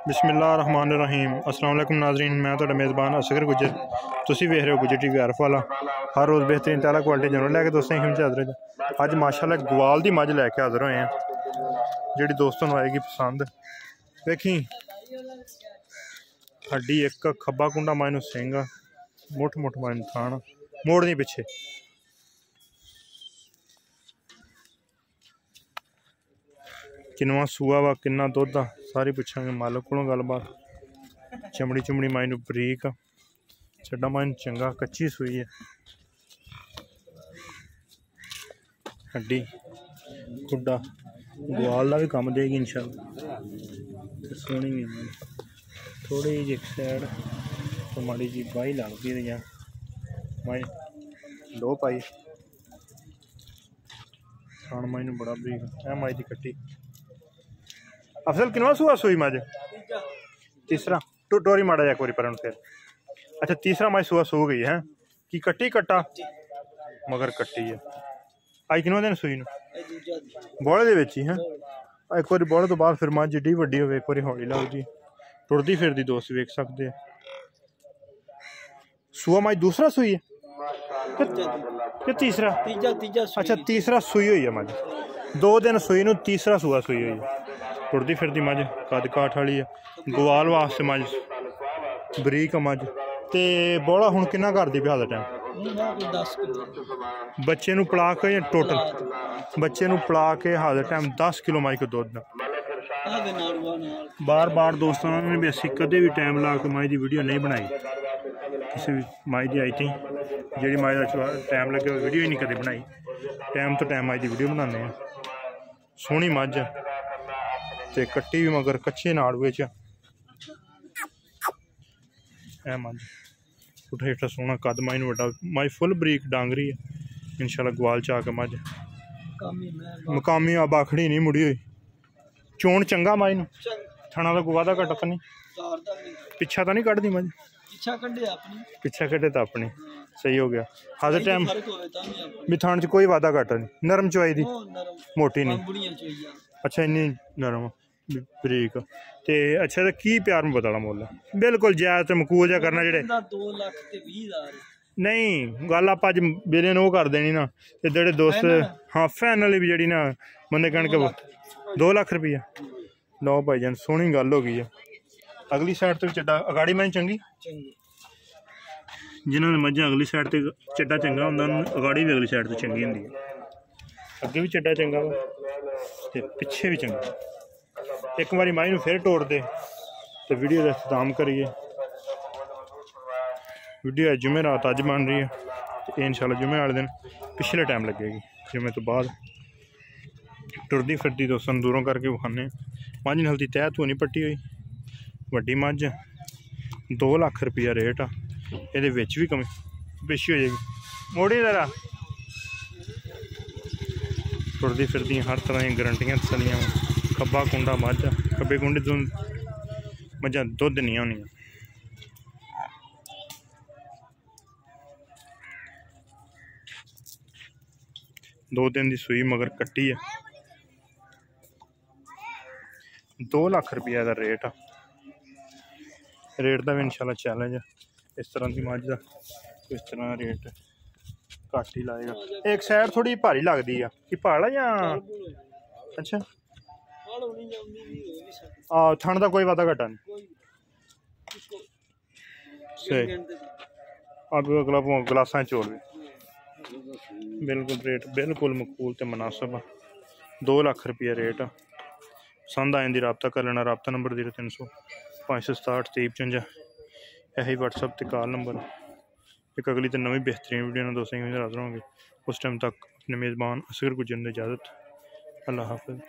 बिस्मिल्लाहिर्रहमानिर्रहीम। अस्सलाम वालेकुम नाज़रीन, मैं तो मेज़बान असगर गुजर। तुसी वेख रहे हो गुजर टीवी आरफ वाला। हर रोज़ बेहतरीन तला क्वालिटी जानवर लैके दोस्तों हिम हाजिर अज माशाल्लाह ग्वाल दी मझ लैके हाजिर होए हैं जी दोस्तों को आएगी पसंद। देखी हड्डी एक खब्बा कुंडा मायनू सिंह मुठ मुठ मायनू थान मोड़नी पिछे किनवा सूआ वा किन्ना दुध आ सारी पूछा मालक को गलबात। चमड़ी चुमड़ी मायनू बरीक छड्डा मायनू चंगा कच्ची सूई है हड्डी खुड्डा ग्वाल का भी काम देगी इंशाल्लाह। सोहनी भी थोड़ी जी एक साइड तो माड़ी जी बाही लगती रही माई दो पाई खान मायनू बड़ा बरीक है माई की कट्टी। अफसल किनवा सूआ सूई मज तीसरा टोरी माड़ा जा एक बार पर फिर अच्छा तीसरा माई सूआ सो गई है कि कट्टी कट्टा मगर कट्टी है आई किनवा दिन सूई बोले दे विच ही है एक बार बोले तो बाद फिर मज एडी वड्डी होवे एक बार हौली लगदी टुरदी फिरदी दोस्त वेख सकते हैं। सूआ माई दूसरा सूई है कि तीसरा अच्छा तीसरा सूई हुई है मज 2 दिन सूई नू तीसरा सूआ सूई हुई है टुरदी फिरदी मज कद काठ वाली है ग्वाल वास्ते मज बरीक मज ते बोला हुण किन्ना करदी पिया टाइम बच्चे नू पला के टोटल बच्चे नू पला के हाल टाइम 10 किलो माई को दुध बार बार दोस्तों ने भी असी कदे भी टाइम ला के माई की वीडियो नहीं बनाई किसी भी माई की आई थी जी माई का टाइम लगे वीडियो ही नहीं कदे बनाई टाइम तो टाइम माई की वीडियो बनाने सोहनी मझ ते कट्टी भी मगर कच्चे नाड़ुए च मझ उठा हेठा सोहना कद माई वड्डा माई फुल बरीक डांगरी है इंशाल्लाह ग्वाल च आके मझ मकामी बाखड़ी नहीं मुड़ी हुई चोन चंगा माई नू थना का वादा घट तो नहीं पिछा तो नहीं कटदी मझ पिछा कटे तो अपनी सही हो गया हर टाइम भी थान च कोई वादा घट नहीं नरम चवाई दी मोटी नहीं अच्छा इन्नी नरम बरीक ते अच्छा तो की प्यार में बताना मुल बिल्कुल जायज ते मकूल जा करना जेडे नहीं गल आप अज बेले ने कर देनी ना जेडे दोस्त हाँ फाइनल भी जी ना बंदे कह 2 लाख रुपया लो भाई जान सोहनी गल हो गई है। अगली साइड तो चड्डा अगाड़ी मैं चंगी जिन्होंने मझा अगली साइड तो चड्डा चंगा होंगे अगाड़ी भी अगली साइड तो चंगी होंगी अगे भी चड्डा चंगा वा ते पिछे भी चंगा। एक बारी माई फिर तोड़ दे तो वीडियो का अख्ताम करिए। वीडियो जुमे रात अज बन रही है तो इंशाल्लाह जुमे वाले दिन पिछले टाइम लगेगी जुमे तो बाद टुरदी फिरदी दोस्तों दूरों करके विखाने मझ हल्दी तह तू नहीं पट्टी हुई वड्डी मझ 2 लाख रुपया रेट आ ये भी कमी पेशी हो जाएगी मोड़ी जरा टुरदी फिरदी हर तरह की गारंटियां तसलियां खब्बा कुंडा मझ खब्बे कुंडे तो मझा दुध नहीं होनी 2 दिन की सूई मगर कट्टी है 2 लाख रुपया का रेट आ रेट का भी इंशाल्लाह चैलेंज है इस तरह की मझ का इस तरह रेट घट ही लाएगा। एक साइड थोड़ी भारी लगती है कि पहाड़ या अच्छा थन का कोई वादा घटा नहीं सही अब अगला गलासा चोल भी बिल्कुल रेट बिल्कुल मकबूल तो मुनासिब 2 लाख रुपया रेट आ पसंद आए रबता कर लेना रबता नंबर 0300 567 2355 यही व्हाट्सअप ते कॉल नंबर। एक अगली तो नवी बेहतरीन वीडियो में दोस्तों हाजिर होंगे उस टाइम तक अपने मेज़बान असगर गुजर इजाज़त अल्लाह हाफ़िज़।